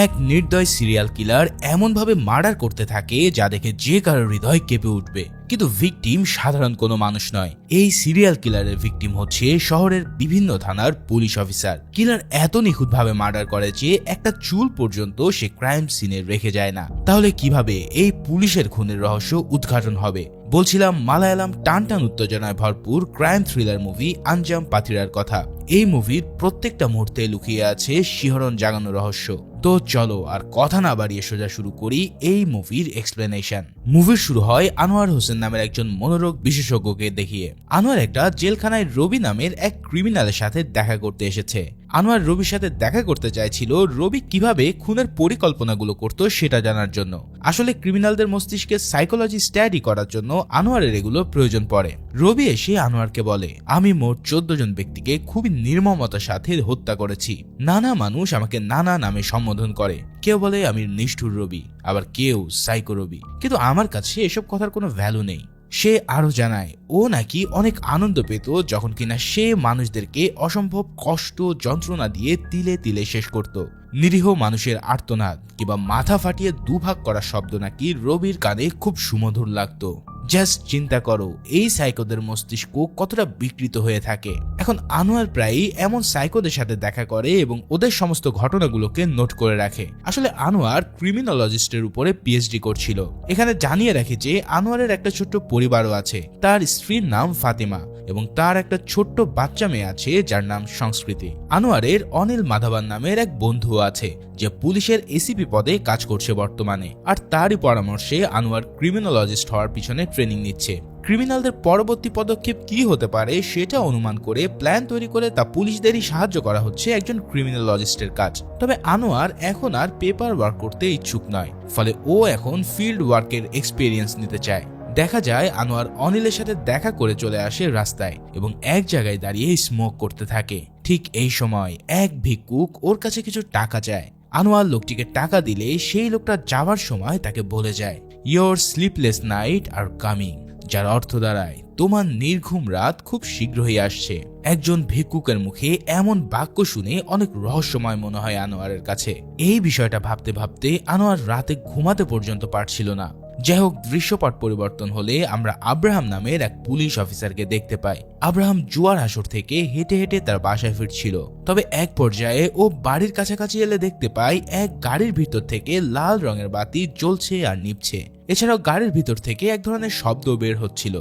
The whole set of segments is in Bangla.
এক নির্দয় সিরিয়াল কিলার এমনভাবে মার্ডার করতে থাকে যা দেখে যে কারোর হৃদয় কেঁপে উঠবে। কিন্তু ভিকটিম সাধারণ কোনো মানুষ নয়। এই সিরিয়াল কিলারের ভিকটিম হচ্ছে শহরের বিভিন্ন থানার পুলিশ অফিসার। কিলার এত নিখুঁতভাবে মার্ডার করে যে একটা চুল পর্যন্ত সে ক্রাইম সিনে রেখে যায় না। তাহলে কিভাবে এই পুলিশের খুনের রহস্য উদ্ঘাটন হবে? বলছিলাম মালায়ালাম টানটান উত্তেজনায় ভরপুর ক্রাইম থ্রিলার মুভি আঞ্জাম পাথিরার কথা। এই মুভির প্রত্যেকটা মুহূর্তে লুকিয়ে আছে শিহরণ জাগানো রহস্য। তো চলো আর কথা না বাড়িয়ে সোজা শুরু করি এই মুভির এক্সপ্লেনেশন। মুভির শুরু হয় আনোয়ার হোসেন নামের একজন মনোরোগ বিশেষজ্ঞকে দেখিয়ে। আনোয়ার একটা জেলখানায় রবি নামের এক ক্রিমিনালের সাথে দেখা করতে এসেছে। আনোয়ার রবির সাথে দেখা করতে চাইছিল রবি কিভাবে খুনের পরিকল্পনাগুলো করত সেটা জানার জন্য। আসলে ক্রিমিনালদের মস্তিষ্কে সাইকোলজি স্টাডি করার জন্য আনোয়ারের এগুলো প্রয়োজন পড়ে। রবি এসে আনোয়ারকে বলে, আমি মোট 14 জন ব্যক্তিকে খুবই নির্মমতার সাথে হত্যা করেছি। নানা মানুষ আমাকে নানা নামে সম্বোধন করে। কেউ বলে আমি নিষ্ঠুর রবি, আবার কেউ সাইকো রবি, কিন্তু আমার কাছে এসব কথার কোনো ভ্যালু নেই। সে আরো জানায় ও নাকি অনেক আনন্দ পেত যখন কিনা সে মানুষদেরকে অসম্ভব কষ্ট যন্ত্রণা দিয়ে তিলে তিলে শেষ করত। নিরীহ মানুষের আর্তনাদ কিংবা মাথা ফাটিয়ে দুভাগ করা শব্দ নাকি রবির কানে খুব সুমধুর লাগতো। জাস্ট চিন্তা করো এই সাইকোদের মস্তিষ্ক কতটা বিকৃত হয়ে থাকে। এখন আনোয়ার প্রায়ই এমন সাইকোদের সাথে দেখা করে এবং ওদের সমস্ত ঘটনাগুলোকে নোট করে রাখে। আসলে আনোয়ার ক্রিমিনোলজিস্টের উপরে পিএইচডি করছিল। এখানে জানিয়ে রাখি যে আনোয়ারের একটা ছোট্ট পরিবারও আছে। তার স্ত্রীর নাম ফাতিমা এবং তার একটা ছোট্ট বাচ্চা মেয়ে আছে যার নাম সংস্কৃতি। আনোয়ারের অনিল মাধবান নামের এক বন্ধু আছে যে পুলিশের এসিপি পদে কাজ করছে বর্তমানে, আর তারই পরামর্শে আনোয়ার ক্রিমিনোলজিস্ট হওয়ার পিছনে ট্রেনিং নিচ্ছে। ক্রিমিনালদের পরবর্তী পদক্ষেপ কি হতে পারে সেটা অনুমান করে প্ল্যান তৈরি করে তা পুলিশদেরই সাহায্য করা হচ্ছে একজন ক্রিমিনোলজিস্টের কাজ। তবে আনোয়ার এখন আর পেপার ওয়ার্ক করতে ইচ্ছুক নয়, ফলে ও এখন ফিল্ড ওয়ার্কের এক্সপিরিয়েন্স নিতে চায়। দেখা যায় আনোয়ার অনিলের সাথে দেখা করে চলে আসে রাস্তায় এবং এক জায়গায় দাঁড়িয়ে স্মোক করতে থাকে। ঠিক এই সময় এক ভিক্ষুক ওর কাছে কিছু টাকা চায়। আনোয়ার লোকটিকে টাকা দিলে সেই লোকটা যাওয়ার সময় তাকে বলে যায়, your sleepless night are coming, যার অর্থ দাঁড়ায় তোমার নির্ঘুম রাত খুব শীঘ্রই আসছে। একজন ভিক্ষুকের মুখে এমন বাক্য শুনে অনেক রহস্যময় মনে হয় আনোয়ারের কাছে। এই বিষয়টা ভাবতে ভাবতে আনোয়ার রাতে ঘুমাতে পর্যন্ত পারছিল না। যাই হোক, দৃশ্যপট পরিবর্তন হলে আমরা আব্রাহাম নামের এক পুলিশ অফিসারকে দেখতে পাই। আব্রাহাম জুয়ার আসর থেকে হেঁটে হেঁটে তার বাসায় ফিরছিল। তবে এক পর্যায়ে ও বাড়ির কাছাকাছি এলে দেখতে পাই এক গাড়ির ভিতর থেকে লাল রঙের বাতি জ্বলছে আর নিভছে। এছাড়াও গাড়ির ভিতর থেকে এক ধরনের শব্দ বের হচ্ছিল।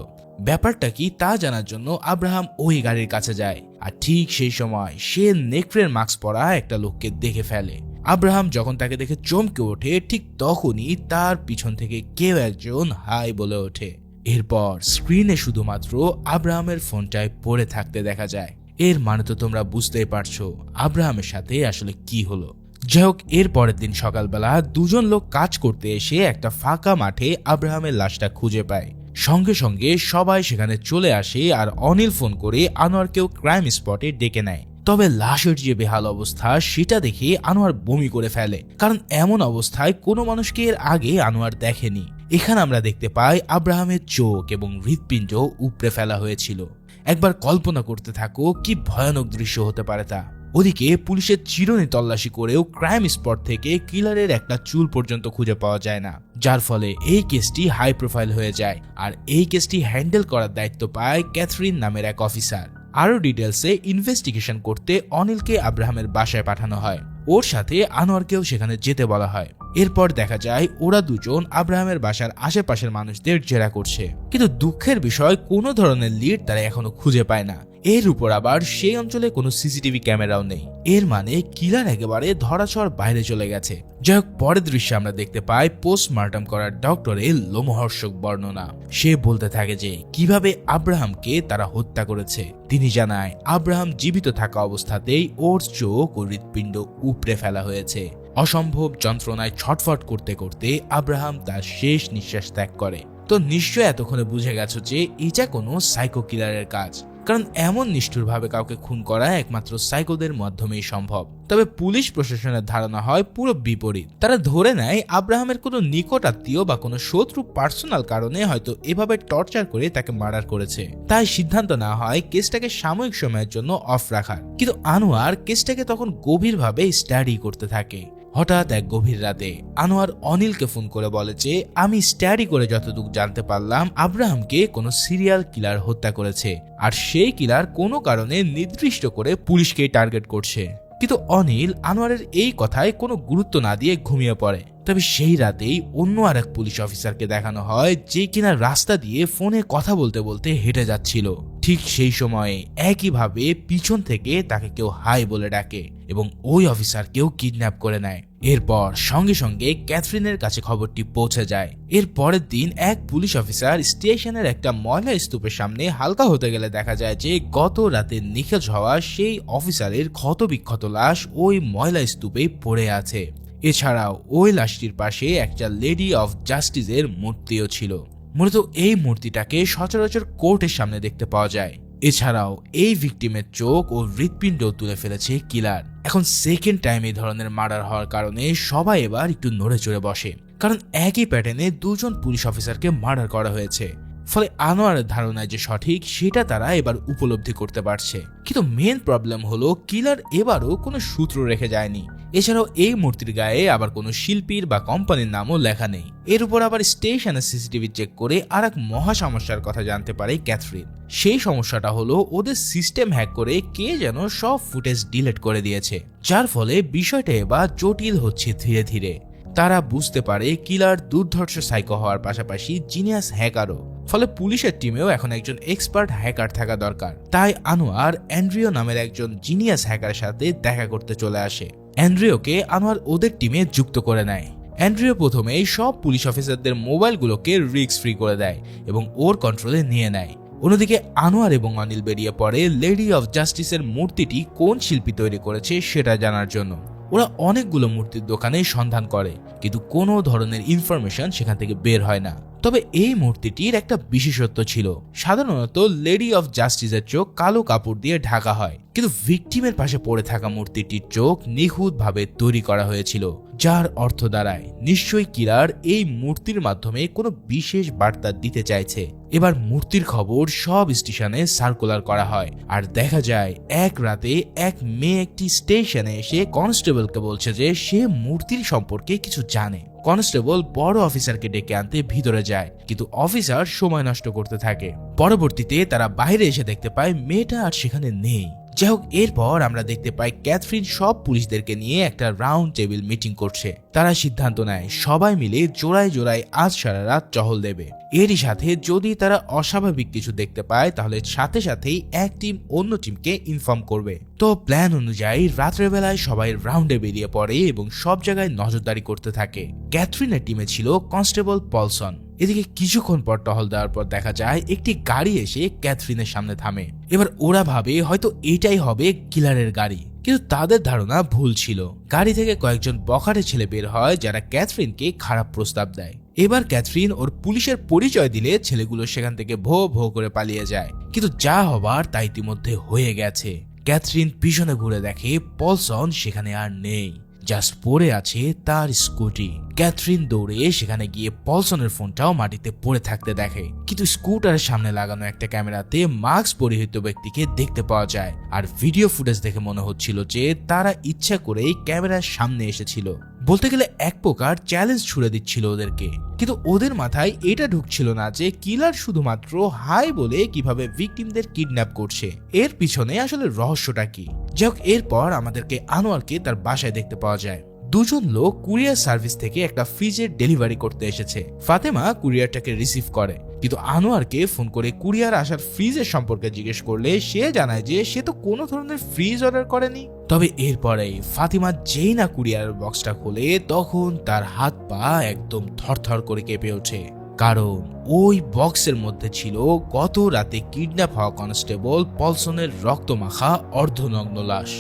ব্যাপারটা কি তা জানার জন্য আব্রাহাম ওই গাড়ির কাছে যায়, আর ঠিক সেই সময় সে নেকড়ের মাস্ক পরা একটা লোককে দেখে ফেলে। আব্রাহাম যখন তাকে দেখে চমকে ওঠে, ঠিক তখনই তার পিছন থেকে কেউ একজন হাই বলে ওঠে। এরপর স্ক্রিনে শুধুমাত্র আব্রাহামের ফোনটায় পড়ে থাকতে দেখা যায়। এর মানে তো তোমরা বুঝতেই পারছো আব্রাহামের সাথে আসলে কি হলো। যাই হোক, এর পরের দিন সকালবেলা দুজন লোক কাজ করতে এসে একটা ফাঁকা মাঠে আব্রাহামের লাশটা খুঁজে পায়। সঙ্গে সঙ্গে সবাই সেখানে চলে আসে আর অনিল ফোন করে আনোয়ারকেও ক্রাইম স্পটে ডেকে নেয়। তবে লাশের যে বেহাল অবস্থা সেটা দেখে আনোয়ার বমি করে ফেলে, কারণ এমন অবস্থায় কোনো মানুষকে এর আগে আনোয়ার দেখেনি। এখানে আমরা দেখতে পাই আব্রাহামের চোখ এবং হৃৎপিণ্ড উপড়ে ফেলা হয়েছিল। একবার কল্পনা করতে থাকো কি ভয়ানক দৃশ্য হতে পারে তা। ওদিকে পুলিশের চিরুনি তল্লাশি করেও ক্রাইম স্পট থেকে কিলারের একটা চুল পর্যন্ত খুঁজে পাওয়া যায় না, যার ফলে এই কেসটি হাই প্রোফাইল হয়ে যায়। আর এই কেসটি হ্যান্ডেল করার দায়িত্ব পায় ক্যাথরিন নামের এক অফিসার। আরো ডিটেলসে ইনভেস্টিগেশন করতে অনিলকে আব্রাহামের বাসায় পাঠানো হয়। ওর সাথে আনোয়ারকেও সেখানে যেতে বলা হয়। এরপর দেখা যায় ওরা দুজন আব্রাহামের বাসার আশেপাশের মানুষদের জেরা করছে, কিন্তু দুঃখের বিষয় কোনো ধরনের লিড তারা এখনো খুঁজে পায় না। এর উপর আবার সেই অঞ্চলে কোনো সিসিটিভি ক্যামেরাও নেই। এর মানে কিলার একেবারে ধরাছোঁয়ার বাইরে চলে গেছে। যাই হোক, পরের দৃশ্যে আমরা দেখতে পাই পোস্টমর্টম করার ডক্টরের লোমহর্ষক বর্ণনা। সে বলতে থাকে যে কিভাবে আব্রাহামকে তারা হত্যা করেছে। তিনি জানায় আব্রাহাম জীবিত থাকা অবস্থাতেই ওর চোখ ও হৃৎপিণ্ড উপড়ে ফেলা হয়েছে। অসম্ভব যন্ত্রণায় ছটফট করতে করতে আব্রাহাম তার শেষ নিঃশ্বাস ত্যাগ করে। তো নিশ্চয় এতক্ষণে বুঝে গেছো যে এটা কোনো সাইকো কিলারের কাজ, কারণ এমন নিষ্ঠুরভাবে কাউকে খুন করা একমাত্র সাইকোদের মাধ্যমেই সম্ভব। তবে পুলিশ প্রশাসনের ধারণা হয় পুরো বিপরীত। তারা ধরে নেয় আব্রাহামের কোনো নিকট আত্মীয় বা কোনো শত্রু পার্সোনাল কারণে হয়তো এভাবে টর্চার করে তাকে মার্ডার করেছে। তাই সিদ্ধান্ত নেওয়া হয় কেসটাকে সাময়িক সময়ের জন্য অফ রাখার। কিন্তু আনোয়ার কেসটাকে তখন গভীরভাবে স্টাডি করতে থাকে। হঠাৎ এক গভীর রাতে আনোয়ার অনিলকে ফোন করে বলে যে আমি স্টাডি করে যতটুকু জানতে পারলাম আব্রাহামকে কোনো সিরিয়াল কিলার হত্যা করেছে, আর সেই কিলার কোনো কারণে নির্দিষ্ট করে পুলিশকেই টার্গেট করছে। কিন্তু অনিল আনোয়ারের এই কথায় কোনো গুরুত্ব না দিয়ে ঘুমিয়ে পড়ে। তবে সেই রাতেই অন্য আর এক পুলিশ অফিসারকে দেখানো হয় যে কিনা রাস্তা দিয়ে ফোনে কথা বলতে বলতে হেঁটে যাচ্ছিল। ঠিক সেই সময়ে একইভাবে পিছন থেকে তাকে কেউ হাই বলে ডাকে এবং ওই অফিসারকেও কিডন্যাপ করে নেয়। এরপর সঙ্গে সঙ্গে ক্যাথরিনের কাছে খবরটি পৌঁছে যায়। এর পরের দিন এক পুলিশ অফিসার স্টেশনের একটা ময়লা স্তূপের সামনে হালকা হতে গেলে দেখা যায় যে গত রাতে নিখোঁজ হওয়া সেই অফিসারের ক্ষতবিক্ষত লাশ ওই ময়লা স্তূপে পড়ে আছে। এছাড়াও ওই লাশটির পাশে একটা লেডি অফ জাস্টিসের মূর্তিও ছিল। মূলত এই মূর্তিটাকে সচরাচর কোর্টের সামনে দেখতে পাওয়া যায়। এছাড়াও এই ভিকটিমের চোখ ও হৃৎপিণ্ড তুলে ফেলেছে কিলার। এখন সেকেন্ড টাইম এই ধরনের মার্ডার হওয়ার কারণে সবাই এবার একটু নড়ে চড়ে বসে, কারণ একই প্যাটার্নে দুজন পুলিশ অফিসারকে মার্ডার করা হয়েছে। ফলে আনোয়ারের ধারণা যে সঠিক সেটা তারা এবার উপলব্ধি করতে পারছে। কিন্তু মেন প্রবলেম হলো কিলার এবারও কোনো সূত্র রেখে যায়নি। এছাড়াও এই মূর্তির গায়ে আবার কোনো শিল্পীর বা কোম্পানির নামও লেখা নেই। এর উপর আবার স্টেশনের সিসিটিভি চেক করে আর এক মহা সমস্যার কথা জানতে পারে ক্যাথরিন। সেই সমস্যাটা হলো ওদের সিস্টেম হ্যাক করে কে যেন সব ফুটেজ ডিলিট করে দিয়েছে, যার ফলে বিষয়টা এবার জটিল হচ্ছে ধীরে ধীরে। তারা বুঝতে পারে কিলার দুর্ধর্ষ সাইকো হওয়ার পাশাপাশি জিনিয়াস হ্যাকারও। ফলে পুলিশের টিমেও এখন একজন এক্সপার্ট হ্যাকার থাকা দরকার। তাই আনোয়ার অ্যান্ড্রিও নামের একজন জিনিয়াস হ্যাকারের সাথে দেখা করতে চলে আসে। অ্যান্ড্রিওকে আনোয়ার ওদের টিমে যুক্ত করে নেয়। অ্যান্ড্রিও প্রথমেই সব পুলিশ অফিসারদের মোবাইলগুলোকে রিস্ক ফ্রি করে দেয় এবং ওর কন্ট্রোলে নিয়ে নেয়। অন্যদিকে আনোয়ার এবং অনিল বেরিয়ে পড়ে লেডি অফ জাস্টিসের মূর্তিটি কোন শিল্পী তৈরি করেছে সেটা জানার জন্য। ওরা অনেকগুলো মূর্তির দোকানে সন্ধান করে, কিন্তু কোনো ধরনের ইনফরমেশন সেখান থেকে বের হয় না। তবে এই মূর্তিটির একটা বিশেষত্ব ছিল। সাধারণত লেডি অফ জাস্টিসের চোখ কালো কাপড় দিয়ে ঢাকা হয়, কিন্তু ভিকটিমের পাশে পড়ে থাকা মূর্তিটির চোখ নিখুঁতভাবে তৈরি করা হয়েছিল, যার অর্থ দাঁড়ায় নিশ্চয়ই কিলার এই মূর্তির মাধ্যমে কোনো বিশেষ বার্তা দিতে চাইছে। এবার মূর্তির খবর সব স্টেশনে সার্কুলার করা হয়, আর দেখা যায় এক রাতে এক মেয়ে একটি স্টেশনে এসে কনস্টেবলকে বলছে যে সে মূর্তির সম্পর্কে কিছু জানে। কনস্টেবল বড় অফিসারকে ডেকে আনতে ভিতরে যায়, কিন্তু অফিসার সময় নষ্ট করতে থাকে। পরবর্তীতে তারা বাইরে এসে দেখতে পায় মেয়েটা আর সেখানে নেই। যাই হোক, এরপর আমরা দেখতে পাই ক্যাথরিন সব পুলিশদেরকে নিয়ে একটা রাউন্ড টেবিল মিটিং করছে। তারা সিদ্ধান্ত নেয় সবাই মিলে জোড়ায় জোড়ায় আজ সারা রাত টহল দেবে। এরই সাথে যদি তারা অস্বাভাবিক কিছু দেখতে পায় তাহলে সাথে সাথেই এক টিম অন্য টিমকে ইনফর্ম করবে। তো প্ল্যান অনুযায়ী রাত্রের বেলায় সবাই রাউন্ডে বেরিয়ে পড়ে এবং সব জায়গায় নজরদারি করতে থাকে। ক্যাথরিনের টিমে ছিল কনস্টেবল পলসন। এদিকে কিছুক্ষণ পর টহল দেওয়ার পর দেখা যায় একটি গাড়ি এসে ক্যাথরিনের সামনে থামে। এবার ওরা ভাবে হয়তো এটাই হবে কিলারের গাড়ি, কিন্তু তাদের ধারণা ভুল ছিল। গাড়ি থেকে কয়েকজন বখাটে ছেলে বের হয় যারা ক্যাথরিনকে খারাপ প্রস্তাব দেয়। এবার ক্যাথরিন ওর পুলিশের পরিচয় দিলে ছেলেগুলো সেখান থেকে ভো ভো করে পালিয়ে যায়। কিন্তু যা হবার তা ইতিমধ্যে হয়ে গেছে। ক্যাথরিন পিছনে ঘুরে দেখে পলসন সেখানে আর নেই, জাস্ট পড়ে আছে তার স্কুটি। ক্যাথরিন দৌড়ে সেখানে গিয়ে পলসনের ফোনটাও মাটিতে পড়ে থাকতে দেখে, কিন্তু স্কুটারের সামনে লাগানো একটা ক্যামেরাতে মাস্ক পরিহিত ব্যক্তিকে দেখতে পাওয়া যায়। আর ভিডিও ফুটেজ দেখে মনে হচ্ছিল যে তারা ইচ্ছা করেই ক্যামেরার সামনে এসেছিল। বলতে গেলে এক প্রকার চ্যালেঞ্জ ছুড়ে দিচ্ছিল ওদেরকে। কিন্তু ওদের মাথায় এটা ঢুকছিল না যে কিলার শুধুমাত্র হাই বলে কিভাবে ভিকটিমদের কিডন্যাপ করছে, এর পিছনে আসলে রহস্যটা কি। যাই হোক, এরপর আমাদেরকে আনোয়ারকে তার বাসায় দেখতে পাওয়া যায়। দুজন লোক কুরিয়ার সার্ভিস থেকে একটা ফ্রিজের ডেলিভারি করতে এসেছে। ফাতেমা কুরিয়ারটাকে রিসিভ করে, কিন্তু আনোয়ারকে ফোন করে কুরিয়ার আসার ফ্রিজের সম্পর্কে জিজ্ঞেস করলে সে জানায় যে সে তো কোনো ধরনের ফ্রিজ অর্ডার করেনি। তবে এরপরেই ফাতিমা যেই না কুরিয়ার বক্সটা খোলে তখন তার হাত পা একদম থরথর করে কেঁপে ওঠে, কারণ ওই বক্সের মধ্যে ছিল গত রাতে কিডন্যাপ হওয়া কনস্টেবল পলসনের রক্তমাখা অর্ধনগ্ন লাশ।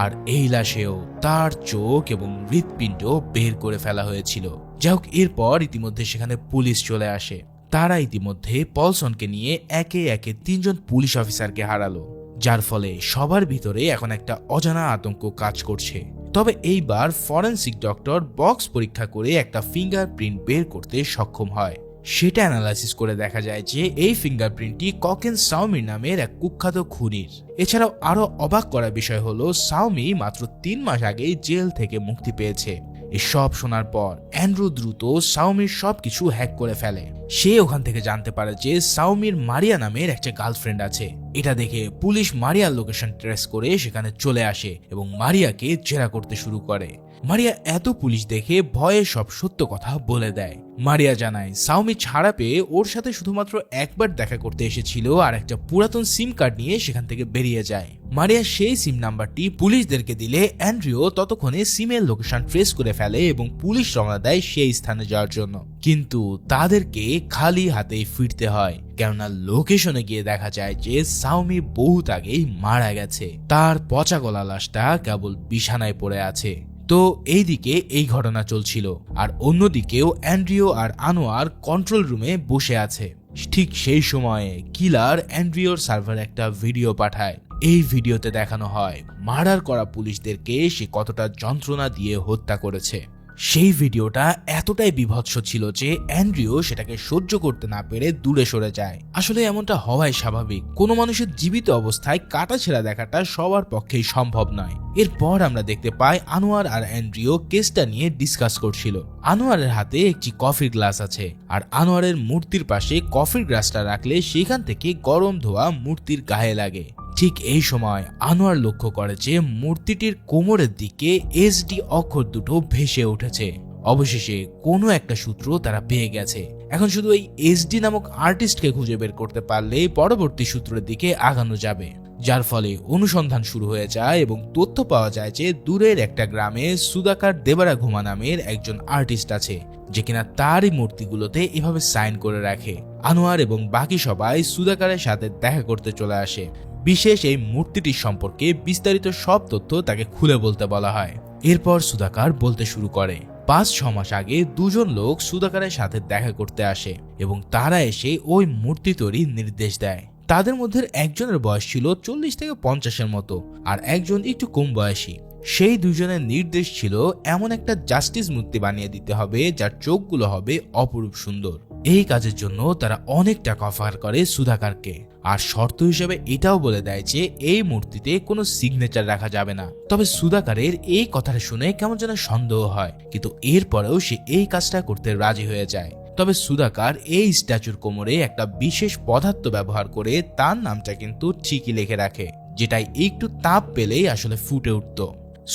আর এই লাশেও তার চোখ এবং হৃৎপিণ্ড বের করে ফেলা হয়েছিল। যাই হোক, এরপর ইতিমধ্যে সেখানে পুলিশ চলে আসে। তারা ইতিমধ্যে পলসনকে নিয়ে একে একে 3 জন পুলিশ অফিসারকে হারালো, যার ফলে সবার ভিতরে এখন একটা অজানা আতঙ্ক কাজ করছে। তবে এইবার ফরেনসিক ডক্টর বক্স পরীক্ষা করে একটা ফিঙ্গারপ্রিন্ট বের করতে সক্ষম হয়। সেটা অ্যানালাইসিস করে দেখা যায় যে এই ফিঙ্গারপ্রিন্টটি ককেন সাওমি নামের এক কুখ্যাত খুনির। এছাড়াও আরো অবাক করা বিষয় হলো সাওমি মাত্র 3 মাস আগেই জেল থেকে মুক্তি পেয়েছে এসব শোনার পর অ্যান্ড্রু দ্রুত সাওমির সবকিছু হ্যাক করে ফেলে। সে ওখান থেকে জানতে পারে যে সাওমির মারিয়া নামের একটা গার্লফ্রেন্ড আছে। এটা দেখে পুলিশ মারিয়ার লোকেশন ট্রেস করে সেখানে চলে আসে এবং মারিয়াকে জেরা করতে শুরু করে। মারিয়া এত পুলিশ দেখে ভয়ে সব সত্য কথা বলে দেয়। মারিয়া জানায় সাওমি ছাড়া পেয়ে ওর সাথে শুধুমাত্র একবার দেখা করতে এসেছিল আর একটা পুরাতন সিম কার্ড নিয়ে সেখান থেকে বেরিয়ে যায়। মারিয়া সেই সিম নাম্বারটি পুলিশদেরকে দিলে অ্যান্ড্রিও ততক্ষণে সিমের লোকেশন ট্রেস করে ফেলে এবং পুলিশ রওনা দেয় সেই স্থানে যাওয়ার জন্য। কিন্তু তাদেরকে খালি হাতেই ফিরতে হয়, কেননা লোকেশনে গিয়ে দেখা যায় যে সাওমি বহুত আগেই মারা গেছে। তার পচা গলা লাশটা কেবল বিছানায় পড়ে আছে। তো এইদিকে এই ঘটনা চলছিল, আর অন্যদিকেও অ্যান্ড্রিও আর আনোয়ার কন্ট্রোল রুমে বসে আছে। ঠিক সেই সময়ে কিলার অ্যান্ড্রিওর সার্ভারে একটা ভিডিও পাঠায়। এই ভিডিওতে দেখানো হয় মার্ডার করা পুলিশদেরকে সে কতটা যন্ত্রণা দিয়ে হত্যা করেছে। সেই ভিডিওটা এতটাই বিভৎস ছিল যে অ্যান্ড্রিও সেটাকে সহ্য করতে না পেরে দূরে সরে যায়। আসলে এমনটা হওয়াই স্বাভাবিক, কোনো মানুষের জীবিত অবস্থায় কাটাছেঁড়া দেখাটা সবার পক্ষেই সম্ভব নয়। এরপর আমরা দেখতে পাই আনোয়ার আর অ্যান্ড্রিও কেসটা নিয়ে ডিসকাস করছিল। আনোয়ারের হাতে একটি কফির গ্লাস আছে, আর আনোয়ারের মূর্তির পাশে কফির গ্লাসটা রাখলে সেখান থেকে গরম ধোয়া মূর্তির গায়ে লাগে। ঠিক এই সময় আনোয়ার লক্ষ্য করে যে মূর্তিটির কোমরের দিকে এসডি অক্ষর দুটো ভেসে উঠেছে। অবশেষে কোনো একটা সূত্র তারা পেয়ে গেছে। এখন শুধু এই এসডি নামক আর্টিস্টকে খুঁজে বের করতে পারলেই পরবর্তী সূত্রের দিকে আগানো যাবে, যার ফলে অনুসন্ধান শুরু হয়ে যায় এবং তথ্য পাওয়া যায় যে দূরের একটা গ্রামে সুদাকার দেবারা ঘুমা নামের একজন আর্টিস্ট আছে, যে কিনা তারই মূর্তিগুলোতে এভাবে সাইন করে রাখে। আনোয়ার এবং বাকি সবাই সুদাকারের সাথে দেখা করতে চলে আসে। বিশেষ এই মূর্তিটির সম্পর্কে বিস্তারিত সব তথ্য তাকে খুলে বলতে বলা হয়। এরপর সুদাকার বলতে শুরু করে 5-6 মাস আগে দুজন লোক সুদাকারের সাথে দেখা করতে আসে এবং তারা এসে ওই মূর্তি তৈরির নির্দেশ দেয়। তাদের মধ্যে একজনের বয়স ছিল 40 থেকে 50-এর মতো, আর একজন একটু কম বয়সী। সেই দুজনের নির্দেশ ছিল এমন একটা জাস্টিস মূর্তি বানিয়ে দিতে হবে যার চোখগুলো হবে অপরূপ সুন্দর। এই কাজের জন্য তারা অনেক টাকা অফার করে সুধাকারকে, আর শর্ত হিসেবে এটাও বলে দেয় যে এই মূর্তিতে কোনো সিগনেচার রাখা যাবে না। তবে সুধাকারের এই কথাটা শুনে কেমন যেন সন্দেহ হয়, কিন্তু এরপরেও সে এই কাজটা করতে রাজি হয়ে যায়। তবে সুধাকার এই স্ট্যাচুর কোমরে একটা বিশেষ পদার্থ ব্যবহার করে তার নামটা কিন্তু ঠিকই লিখে রাখে, যেটাই একটু তাপ পেলেই আসলে ফুটে উঠত।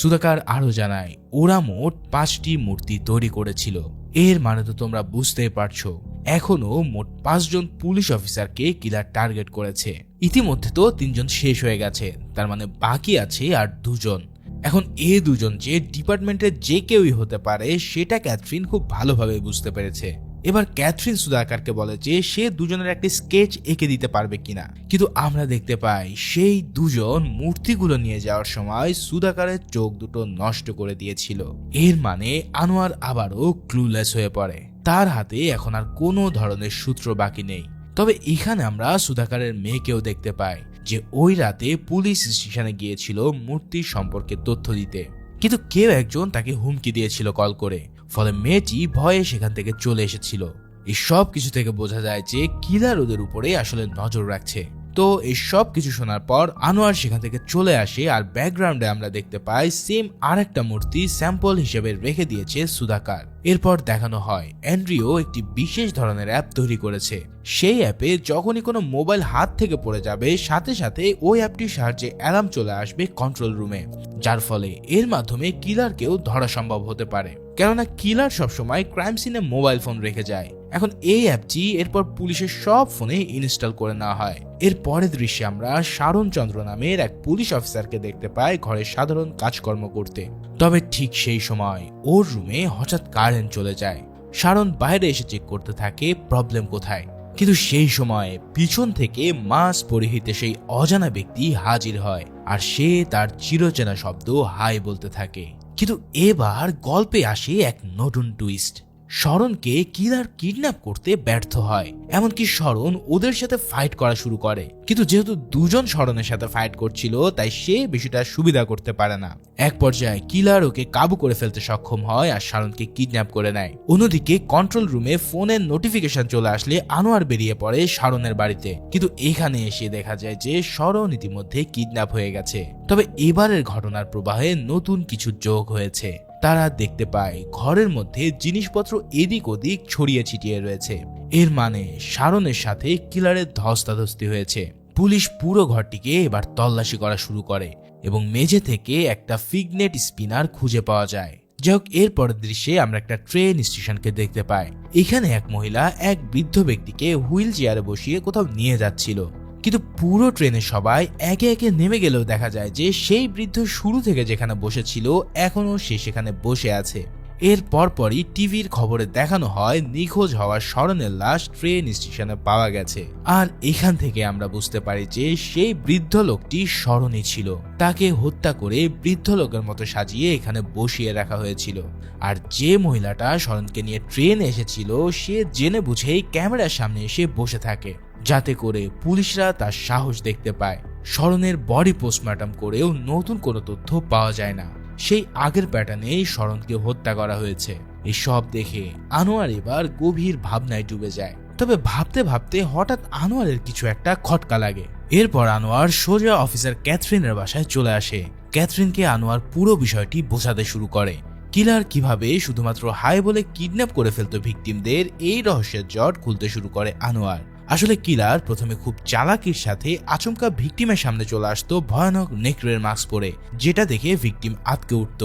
সুধাকার আরো জানায় ওরা মোট 5টি মূর্তি তৈরি করেছিল। এর মানে তো তোমরা বুঝতেই পারছো, এখনো মোট 5 জন পুলিশ অফিসারকে কিলার টার্গেট করেছে। ইতিমধ্যে তো 3 জন শেষ হয়ে গেছে, তার মানে বাকি আছে আর 2 জন। এখন এই 2 জন যে ডিপার্টমেন্টের যে কেউই হতে পারে সেটা ক্যাথরিন খুব ভালোভাবে বুঝতে পেরেছে। এবার ক্যাথরিন সুধাকারকে বলে যে সে দুজনের একটা স্কেচ এঁকে দিতে পারবে কিনা, কিন্তু আমরা দেখতে পাই সেই 2 জন মূর্তিগুলো নিয়ে যাওয়ার সময় সুধাকারের চোখ দুটো নষ্ট করে দিয়েছিল। এর মানে আনোয়ার আবারও ক্লুলেস হয়ে পড়ে, তার হাতে এখন আর কোনো ধরনের সূত্র বাকি নেই। তবে এখানে আমরা সুধাকারের মেয়েকেও দেখতে পাই, যে ওই রাতে পুলিশ স্টেশনে গিয়েছিল মূর্তির সম্পর্কে তথ্য দিতে, কিন্তু কেউ একজন তাকে হুমকি দিয়েছিল কল করে, ফলে মেয়েটি ভয়ে সেখান থেকে চলে এসেছিল। এই সব কিছু থেকে বোঝা যায় যে কিলার ওদের উপরে আসলে নজর রাখছে। তো এই সব কিছু শোনার পর আনোয়ার সেখান থেকে চলে আসে, আর ব্যাকগ্রাউন্ডে আমরা দেখতে পাই সেম আরেকটা মূর্তি স্যাম্পল হিসেবে রেখে দিয়েছে সুধাকার। এরপর দেখানো হয় অ্যান্ড্রিও একটি বিশেষ ধরনের অ্যাপ তৈরি করেছে। সেই অ্যাপে যখনই কোনো মোবাইল হাত থেকে পড়ে যাবে সাথে সাথে ওই অ্যাপটির সাহায্যে অ্যালার্ম চলে আসবে কন্ট্রোল রুমে, যার ফলে এর মাধ্যমে কিলারকেও ধরা সম্ভব হতে পারে, কেননা কিলার সবসময় ক্রাইম সিনে মোবাইল ফোন রেখে যায়। এখন এই অ্যাপটি এরপর পুলিশের সব ফোনে ইনস্টল করে নেওয়া হয়। এর পরের দৃশ্যে আমরা শারণ চন্দ্র নামের এক পুলিশ অফিসারকে দেখতে পাই ঘরে সাধারণ কাজকর্ম করতে। তবে ঠিক সেই সময় ওর রুমে হঠাৎ কারেন্ট চলে যায়। শারণ বাইরে এসে চেক করতে থাকে প্রবলেম কোথায়, কিন্তু সেই সময় পিছন থেকে মাস্ক পরিহিত সেই অজানা ব্যক্তি হাজির হয়, আর সে তার চিরচেনা শব্দ হাই বলতে থাকে। কিন্তু এবার গল্পে আসে এক নতুন টুইস্ট। শরণকে কিলার কিডন্যাপ করতে ব্যর্থ হয়, এমনকি শরণ ওদের সাথে ফাইট করা শুরু করে, কিন্তু যেহেতু 2 জন শরণের সাথে ফাইট করছিল তাই সে বিষয়টা সুবিধা করতে পারে না। এক পর্যায়ে কিলার ওকে কাবু করে ফেলতে সক্ষম হয় আর শরণকে কিডন্যাপ করে নেয়। অন্যদিকে কন্ট্রোল রুমে ফোনের নোটিফিকেশন চলে আসলে আনোয়ার বেরিয়ে পড়ে শরণের বাড়িতে, কিন্তু এখানে এসে দেখা যায় যে শরণ ইতিমধ্যে কিডন্যাপ হয়ে গেছে। তবে এবারের ঘটনার প্রবাহে নতুন কিছু যোগ হয়েছে, তারা দেখতে পায় ঘরের মধ্যে জিনিসপত্র এদিক ওদিক ছড়িয়ে ছিটিয়ে রয়েছে। এর মানে শারনের সাথে কিলারের ধস্তাধস্তি হয়েছে। পুলিশ পুরো ঘরটিকে এবার তল্লাশি করা শুরু করে এবং মেঝে থেকে একটা ফিগনেট স্পিনার খুঁজে পাওয়া যায়। যাই হোক, এর পরের দৃশ্যে আমরা একটা ট্রেন স্টেশনকে দেখতে পাই। এখানে এক মহিলা এক বৃদ্ধ ব্যক্তিকে হুইল চেয়ারে বসিয়ে কোথাও নিয়ে যাচ্ছিল, কিন্তু পুরো ট্রেনে সবাই একে একে নেমে গেলেও দেখা যায় যে সেই বৃদ্ধ শুরু থেকে যেখানে বসেছিল এখনো সে সেখানে বসে আছে। এর পরপরই টিভির খবরে দেখানো হয় নিখোঁজ হওয়া শরণের লাশ ট্রেন স্টেশনে পাওয়া গেছে। আর এখান থেকে আমরা বুঝতে পারি যে সেই বৃদ্ধ লোকটি শরণই ছিল। তাকে হত্যা করে বৃদ্ধ লোকের মতো সাজিয়ে এখানে বসিয়ে রাখা হয়েছিল। আর যে মহিলাটা শরণকে নিয়ে ট্রেনে এসেছিল সে জেনে বুঝেই ক্যামেরার সামনে এসে বসে থাকে, যাতে করে পুলিশরা তার সাহস দেখতে পায়। শরণের বডি পোস্টমর্টম করেও নতুন কোনো তথ্য পাওয়া যায় না। সেই আগের প্যাটার্নেই শরণকে হত্যা করা হয়েছে। এই সব দেখে আনোয়ার এবার গভীর ভাবনায় ডুবে যায়। তবে ভাবতে ভাবতে হঠাৎ আনোয়ারের কিছু একটা খটকা লাগে। এরপর আনোয়ার সোজা অফিসার ক্যাথরিনের বাসায় চলে আসে। ক্যাথরিনকে আনোয়ার পুরো বিষয়টি বোঝাতে শুরু করে। কিলার কিভাবে শুধুমাত্র হাই বলে কিডন্যাপ করে ফেলতো ভিকটিমদের, এই রহস্যের জট খুলতে শুরু করে আনোয়ার। আসলে কিলার প্রথমে খুব চালাকির সাথে আচমকা ভিকটিমের সামনে চলে আসতো ভয়ানক নেকড়ের মাস্ক পরে, যেটা দেখে ভিকটিম আটকে উঠত।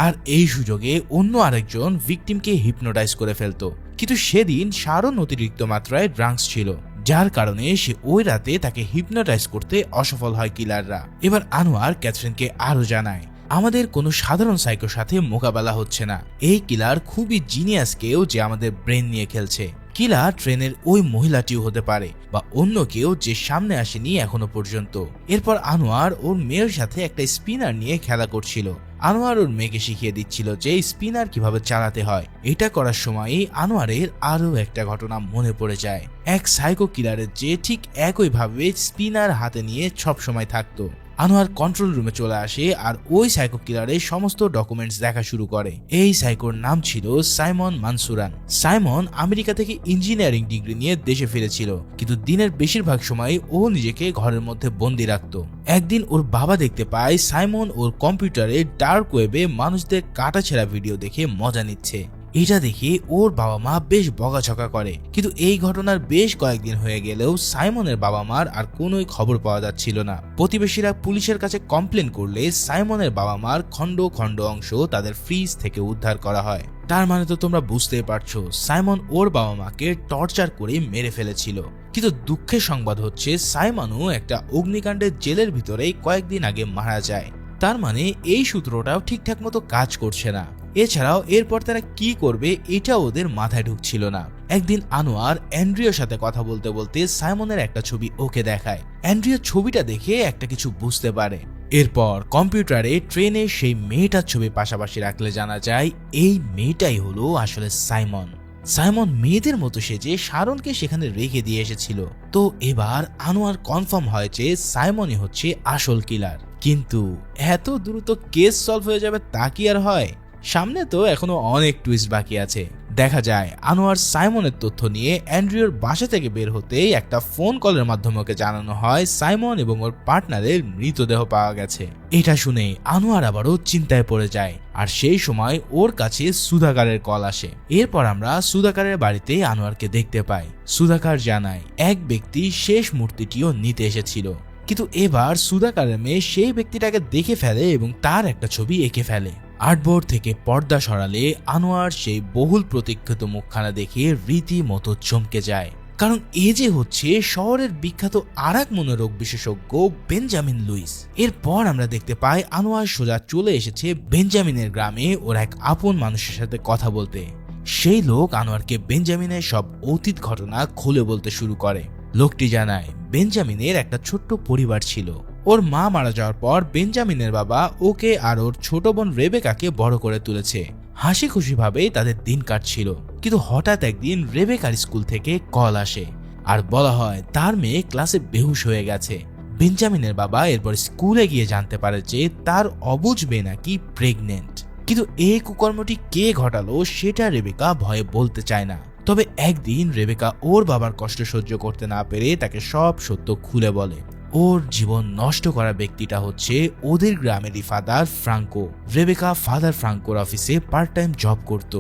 আর এই সুযোগে অন্য আরেকজন ভিকটিমকে হিপনোটাইজ করে ফেলতো। কিন্তু সেদিন শারন অতিরিক্ত মাত্রায় ড্রাঙ্কস ছিল, যার কারণে সে ওই রাতে তাকে হিপনোটাইজ করতে অসফল হয় কিলাররা। এবার আনোয়ার ক্যাথরিনকে আরো জানায়, আমাদের কোনো সাধারণ সাইকোর সাথে মোকাবেলা হচ্ছে না। এই কিলার খুবই জিনিয়াস কেউ যে আমাদের ব্রেন নিয়ে খেলছে। কিলার ট্রেনের ওই মহিলাটিও হতে পারে বা অন্য কেউ যে সামনে আসেনি এখনো পর্যন্ত। এরপর আনোয়ার ওর মেয়ের সাথে একটা স্পিনার নিয়ে খেলা করছিল। আনোয়ার ওর মেয়েকে শিখিয়ে দিচ্ছিল যে স্পিনার কিভাবে চালাতে হয়। এটা করার সময়ই আনোয়ারের আরো একটা ঘটনা মনে পড়ে যায়। এক সাইকো কিলারের যে ঠিক একইভাবে স্পিনার হাতে নিয়ে সব সময় থাকতো। আনোয়ার কন্ট্রোল রুমে চলে আসে আর ওই সাইকো কিলারের সমস্ত ডকুমেন্টস দেখা শুরু করে। এই সাইকোর নাম ছিল সাইমন মানসুরান। সাইমন আমেরিকা থেকে ইঞ্জিনিয়ারিং ডিগ্রি নিয়ে দেশে ফিরেছিল, কিন্তু দিনের বেশিরভাগ সময় ও নিজেকে ঘরের মধ্যে বন্দি রাখত। একদিন ওর বাবা দেখতে পায় সাইমন ওর কম্পিউটারে ডার্ক ওয়েবে মানুষদের কাটাছেঁড়া ভিডিও দেখে মজা নিচ্ছে। এটা দেখে ওর বাবা মা বেশ বকাঝকা করে, কিন্তু এই ঘটনার বেশ কয়েকদিন হয়ে গেলেও সাইমনের বাবা মার আর কোনোই খবর পাওয়া যাচ্ছিল না। প্রতিবেশীরা পুলিশের কাছে কমপ্লেন করলে সাইমনের বাবা মার খন্ড খন্ড অংশ তাদের ফ্রিজ থেকে উদ্ধার করা হয়। তার মানে তো তোমরা বুঝতেই পারছো সাইমন ওর বাবা মাকে টর্চার করে মেরে ফেলেছিল। কিন্তু দুঃখের সংবাদ হচ্ছে সাইমনও একটা অগ্নিকাণ্ডের জেলের ভিতরেই কয়েকদিন আগে মারা যায়। তার মানে এই সূত্রটাও ঠিকঠাক মতো কাজ করছে না। এছাড়াও এরপর তারা কি করবে এটা ওদের মাথায় ঢুকছিল না। একদিন আনোয়ার অ্যান্ড্রিওর সাথে কথা বলতে বলতে সাইমনের একটা ছবি ওকে দেখায়। অ্যান্ড্রিও ছবিটা দেখে একটা কিছু বুঝতে পারে। এরপর কম্পিউটারে ট্রেনে সেই মেয়েটার ছবি পাশাপাশি রাখলে জানা যায় এই মেয়েটাই হলো আসলে সাইমন। সাইমন মেয়েদের মতো সেজে শারনকে সেখানে রেখে দিয়ে এসেছিল। তো এবার আনোয়ার কনফার্ম হয় যে সাইমনই হচ্ছে আসল কিলার। কিন্তু এত দ্রুত কেস সলভ হয়ে যাবে তা কি আর হয়? সামনে তো এখনো অনেক টুইস্ট বাকি আছে। দেখা যায় আনোয়ার সাইমনের তথ্য নিয়ে অ্যান্ড্রিওর বাসা থেকে বের হতেই একটা ফোন কলের মাধ্যমে ওকে জানানো হয় সাইমন এবং ওর পার্টনারের মৃতদেহ পাওয়া গেছে। এটা শুনে আনোয়ার আবারও চিন্তায় পড়ে যায়। আর সেই সময় ওর কাছে সুধাকারের কল আসে। এরপর আমরা সুধাকারের বাড়িতে আনোয়ারকে দেখতে পাই। সুধাকার জানায় এক ব্যক্তি শেষ মূর্তিটিও নিতে এসেছিল, কিন্তু এবার সুধাকারের মেয়ে সেই ব্যক্তিটাকে দেখে ফেলে এবং তার একটা ছবি এঁকে ফেলে। আর্টবোর্ড থেকে পর্দা সরালে আনোয়ার সেই বহুল প্রতীক্ষিত মুখখানা দেখে রীতিমতো চমকে যায়। কারণ এ যে হচ্ছে শহরের বিখ্যাত আরেক মনোরোগ বিশেষজ্ঞ বেঞ্জামিন লুইস। এরপর আমরা দেখতে পাই আনোয়ার সোজা চলে এসেছে বেঞ্জামিনের গ্রামে ওর এক আপন মানুষের সাথে কথা বলতে। সেই লোক আনোয়ারকে বেঞ্জামিনের সব অতীত ঘটনা খুলে বলতে শুরু করে। লোকটি জানায় বেঞ্জামিনের একটা ছোট্ট পরিবার ছিল। ওর মা মারা যাওয়ার পর বেঞ্জামিনের বাবা ওকে আর ওর ছোট বোন রেবেকাকে বড় করে তুলেছে। হাসি খুশি ভাবে তাদের দিন কাটছিল। কিন্তু হঠাৎ একদিন রেবেকার স্কুল থেকে কল আসে আর বলা হয় তার মেয়ে ক্লাসে বেহুশ হয়ে গেছে। বেঞ্জামিনের বাবা এরপর স্কুলে গিয়ে জানতে পারে যে তার অবুঝ মেয়ে নাকি প্রেগনেন্ট। কিন্তু এই কুকর্মটি কে ঘটালো সেটা রেবেকা ভয়ে বলতে চায় না। তবে একদিন রেবেকা ওর বাবার কষ্ট সহ্য করতে না পেরে তাকে সব সত্য খুলে বলে। ওর জীবন নষ্ট করা ব্যক্তিটা হচ্ছে ওদের গ্রামেরই ফাদার ফ্রাঙ্কো। রেবেকা ফাদার ফ্রাঙ্কোর অফিসে পার্ট টাইম জব করত।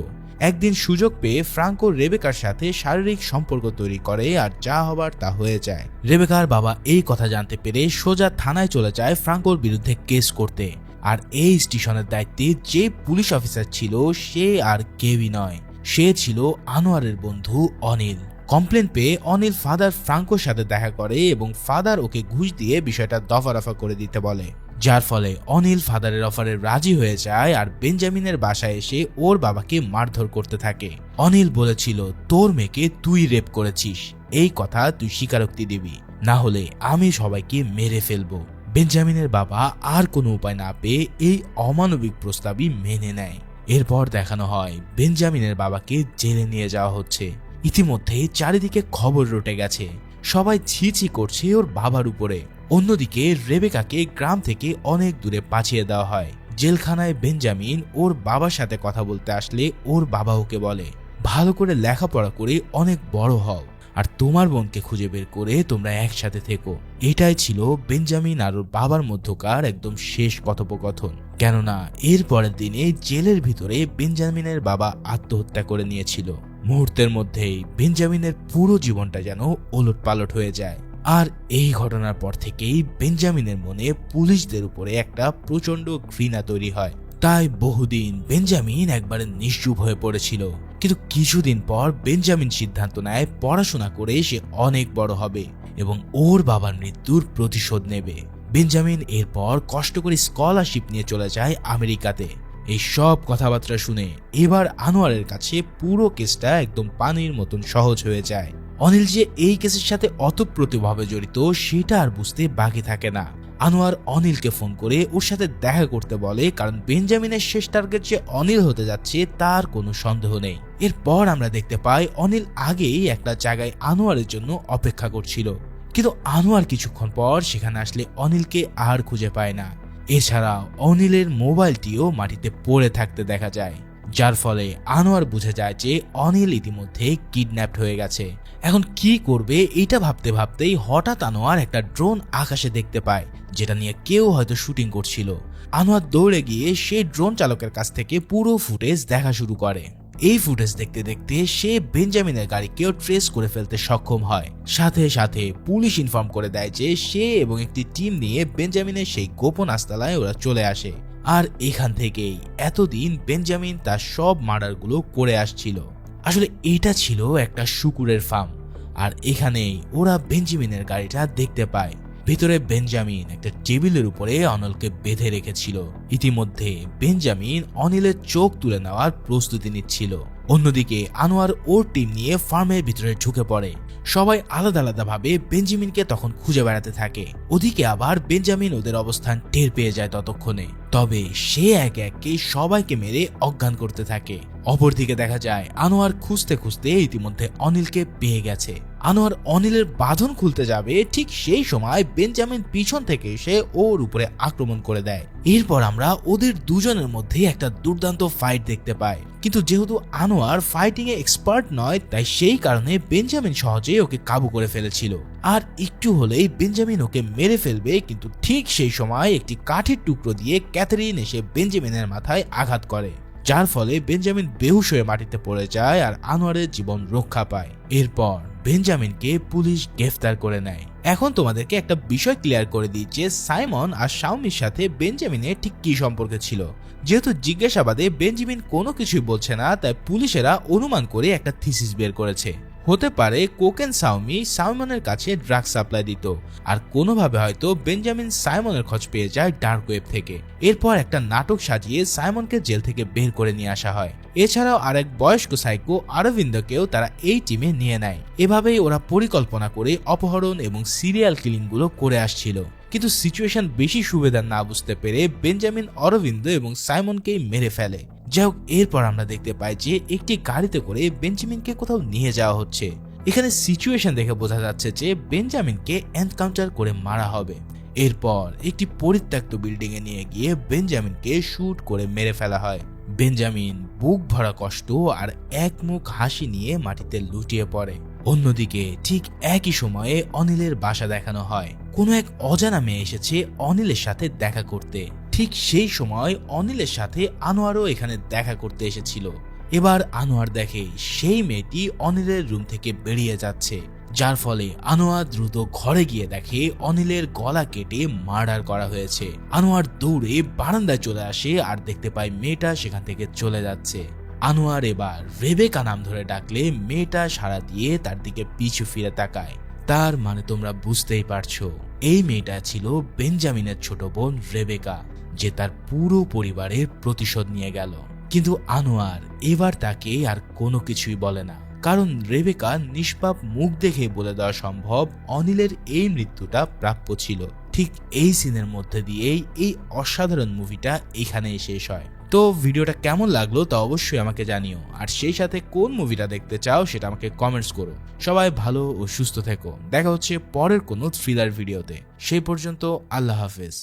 একদিন সুযোগ পেয়ে ফ্রাঙ্কো রেবেকার সাথে শারীরিক সম্পর্ক তৈরি করে আর যা হবার তা হয়ে যায়। রেবেকার বাবা এই কথা জানতে পেরে সোজা থানায় চলে যায় ফ্রাঙ্কোর বিরুদ্ধে কেস করতে। আর এই স্টেশনের দায়িত্বে যে পুলিশ অফিসার ছিল সে আর কেউই নয়, সে ছিল আনোয়ারের বন্ধু অনিল। কমপ্লেন পেয়ে অনিল ফাদার ফ্রাঙ্কোর সাথে দেখা করে এবং ফাদার ওকে ঘুষ দিয়ে বিষয়টা দফা করে দিতে বলে, যার ফলে অনিল ফাদারের অফারে রাজি হয়ে যায় আর বেঞ্জামিনের বাসায় এসে ওর বাবাকে মারধর করতে থাকে। অনিল বলেছিল, তোর মেয়েকে তুই রেপ করেছিস, এই কথা তুই স্বীকারোক্তি দিবি, না হলে আমি সবাইকে মেরে ফেলবো। বেঞ্জামিনের বাবা আর কোনো উপায় না পেয়ে এই অমানবিক প্রস্তাবই মেনে নেয়। এরপর দেখানো হয় বেঞ্জামিনের বাবাকে জেলে নিয়ে যাওয়া হচ্ছে। ইতিমধ্যে চারিদিকে খবর রটে গেছে, সবাই ছিছি করছে ওর বাবার উপরে। অন্যদিকে রেবেকাকে গ্রাম থেকে অনেক দূরে পাঠিয়ে দেওয়া হয়। জেলখানায় বেঞ্জামিন ওর বাবার সাথে কথা বলতে আসলে ওর বাবা ওকে বলে, ভালো করে লেখাপড়া করে অনেক বড় হও আর তোমার বোনকে খুঁজে বের করে তোমরা একসাথে থেকো। এটাই ছিল বেঞ্জামিন আর ওর বাবার মধ্যকার একদম শেষ কথোপকথন। কেননা এর পরের দিনে জেলের ভিতরে বেঞ্জামিনের বাবা আত্মহত্যা করে নিয়েছিল। মুহূর্তের মধ্যেই বেঞ্জামিনের পুরো জীবনটা যেন ওলটপালট হয়ে যায়। আর এই ঘটনার পর থেকেই বেঞ্জামিনের মনে পুলিশদের উপরে একটা প্রচন্ড ঘৃণা তৈরি হয়। তাই বহুদিন বেঞ্জামিন একবারে নিশ্চুপ হয়ে পড়েছিল। কিন্তু কিছুদিন পর বেঞ্জামিন সিদ্ধান্ত নেয় পড়াশোনা করে সে অনেক বড় হবে এবং ওর বাবার মৃত্যুর প্রতিশোধ নেবে। বেঞ্জামিন এরপর কষ্ট করে স্কলারশিপ নিয়ে চলে যায় আমেরিকাতে। এই সব কথাবার্তা শুনে এবার আনোয়ারের কাছে পুরো কেসটা একদম পানির মতন সহজ হয়ে যায়। অনিল যে এই কেসের সাথে অতপ্রতভাবে জড়িত সেটা আর বুঝতে বাকি থাকে না। আনোয়ার অনিলকে ফোন করে ওর সাথে দেখা করতে বলে, কারণ বেঞ্জামিনের শেষ টার্গেট যে অনিল হতে যাচ্ছে তার কোনো সন্দেহ নেই। এরপর আমরা দেখতে পাই অনিল আগেই একটা জায়গায় আনোয়ারের জন্য অপেক্ষা করছিল, কিন্তু আনোয়ার কিছুক্ষণ পর সেখানে আসলে অনিলকে আর খুঁজে পায় না। এছাড়াও অনিলের মোবাইলটিও মাটিতে পড়ে থাকতে দেখা যায়, যার ফলে আনোয়ার বুঝে যায় যে অনিল ইতিমধ্যে কিডন্যাপড হয়ে গেছে। এখন কি করবে এটা ভাবতে ভাবতেই হঠাৎ আনোয়ার একটা ড্রোন আকাশে দেখতে পায়, যেটা নিয়ে কেউ হয়তো শুটিং করছিল। আনোয়ার দৌড়ে গিয়ে সেই ড্রোন চালকের কাছ থেকে পুরো ফুটেজ দেখা শুরু করে। এই ফুটেজ দেখতে দেখতে সে বেঞ্জামিনের গাড়িকেও ট্রেস করে ফেলতে সক্ষম হয়। সাথে সাথে পুলিশ ইনফর্ম করে দেয় যে সে এবং একটি টিম নিয়ে বেঞ্জামিনের সেই গোপন আস্তালায় ওরা চলে আসে। আর এখান থেকেই এতদিন বেঞ্জামিন তার সব মার্ডারগুলো করে আসছিল। আসলে এটা ছিল একটা শুকুরের ফার্ম, আর এখানেই ওরা বেঞ্জামিনের গাড়িটা দেখতে পায়। ভেতরে বেঞ্জামিন একটা টেবিলের উপরে অনিলকে বেঁধে রেখেছিল। ইতিমধ্যে বেঞ্জামিন অনিলের চোখ তুলে নেওয়ার প্রস্তুতি নিচ্ছিল। অন্যদিকে আনোয়ার ওর টিম নিয়ে ফার্মের ভিতরে ঢুকে পড়ে। সবাই আলাদা আলাদা ভাবে বেঞ্জামিনকে তখন খুঁজে বেড়াতে থাকে। ওদিকে আবার বেঞ্জামিন ওদের অবস্থান টের পেয়ে যায় ততক্ষণে। তবে সে একে একে সবাইকে মেরে অজ্ঞান করতে থাকে। অপরদিকে দেখা যায় আনোয়ার খুঁজতে খুঁজতে ইতিমধ্যে অনিলকে পেয়ে গেছে। আনোয়ার অনিলের বাঁধন খুলতে যাবে, ঠিক সেই সময় বেঞ্জামিন পিছন থেকে এসে ওর উপরে আক্রমণ করে দেয়। এরপর আমরা ওদের দুজনের মধ্যে একটা দুর্দান্ত ফাইট দেখতে পাই। কিন্তু যেহেতু আনোয়ার ফাইটিং এ এক্সপার্ট নয়, তাই সেই কারণে বেঞ্জামিন সহজেই ওকে কাবু করে ফেলেছিল। আর একটু হলেই বেঞ্জামিন ওকে মেরে ফেলবে, কিন্তু ঠিক সেই সময় একটি কাঠের টুকরো দিয়ে ক্যাথরিন এসে বেঞ্জামিনের মাথায় আঘাত করে, যার ফলে বেঞ্জামিন বেহুশ হয়ে মাটিতে পড়ে যায় আর আনোয়ারের জীবন রক্ষা পায়। এরপর বেঞ্জামিনকে পুলিশ গ্রেফতার করে নেয়। এখন তোমাদেরকে একটা বিষয় ক্লিয়ার করে দিই যে সাইমন আর শাওমির সাথে বেঞ্জামিনের ঠিক কি সম্পর্ক ছিল। যেহেতু জিজ্ঞাসাবাদে বেঞ্জামিন কোনো কিছুই বলছে না, তাই পুলিশেরা অনুমান করে একটা থিসিস বের করেছে। হতে পারে কোকেন সাইমনের কাছে ড্রাগ সাপ্লাই দিত, আর কোনোভাবে হয়তো বেঞ্জামিন সাইমনের খোঁজ পেয়ে যায় ডার্ক ওয়েব থেকে। এরপর একটা নাটক সাজিয়ে সাইমনকে জেল থেকে বের করে নিয়ে আসা হয়। এছাড়াও আরেক বয়স্ক সাইকো আরবিন্দকেও তারা এই টিমে নিয়ে নেয়। এভাবেই ওরা পরিকল্পনা করে অপহরণ এবং সিরিয়াল কিলিং গুলো করে আসছিল। কিন্তু সিচুয়েশন বেশি সুবিধার না বুঝতে পেরে বেঞ্জামিন অরবিন্দ এবং সাইমনকেই মেরে ফেলে। যাই হোক, এরপর আমরা দেখতে পাই যে একটি গাড়িতে করে বেঞ্জামিনকে কোথাও নিয়ে যাওয়া হচ্ছে। এখানে সিচুয়েশন দেখে বোঝা যাচ্ছে যে বেঞ্জামিনকে এনকাউন্টার করে মারা হবে। এরপর একটি পরিত্যক্ত বিল্ডিং এ নিয়ে গিয়ে বেঞ্জামিনকে শুট করে মেরে ফেলা হয়। বেঞ্জামিন বুক ভরা কষ্ট আর এক মুখ হাসি নিয়ে মাটিতে লুটিয়ে পড়ে। অন্যদিকে ঠিক একই সময়ে অনিলের বাসা দেখানো হয়। কোনো এক অজানা মেয়ে এসেছে অনিলের সাথে দেখা করতে। ঠিক সেই সময় অনিলের সাথে আনোয়ারও এখানে দেখা করতে এসেছিল। এবার আনোয়ার দেখে সেই মেয়েটি অনিলের রুম থেকে বেরিয়ে যাচ্ছে, যার ফলে আনোয়ার দ্রুত ঘরে গিয়ে দেখে অনিলের গলা কেটে মার্ডার করা হয়েছে। আনোয়ার দৌড়ে বারান্দায় চলে আসে আর দেখতে পায় মেয়েটা সেখান থেকে চলে যাচ্ছে। আনোয়ার এবার রেবেকা নাম ধরে ডাকলে মেয়েটা সাড়া দিয়ে তার দিকে পিছু ফিরে তাকায়। তার মানে তোমরা বুঝতেই পারছো, এই মেয়েটা ছিল বেঞ্জামিনের ছোট বোন রেবেকা, যে তার পুরো পরিবারের প্রতিশোধ নিয়ে গেল। কিন্তু আনোয়ার এবার তাকে আর কোনো কিছুই বলে না, কারণ রেবেকা নিষ্পাপ মুখ দেখে বলে দেওয়া সম্ভব অনিলের এই মৃত্যুটা প্রাপ্য ছিল। ঠিক এই সিনের মধ্যে দিয়েই এই অসাধারণ মুভিটা এখানে শেষ হয়। তো ভিডিওটা কেমন লাগলো তা অবশ্যই আমাকে জানিও, আর সেই সাথে কোন মুভিটা দেখতে চাও সেটা আমাকে কমেন্টস করো। সবাই ভালো ও সুস্থ থেকো, দেখা হচ্ছে পরের কোনো থ্রিলার ভিডিওতে। সেই পর্যন্ত আল্লাহ হাফেজ।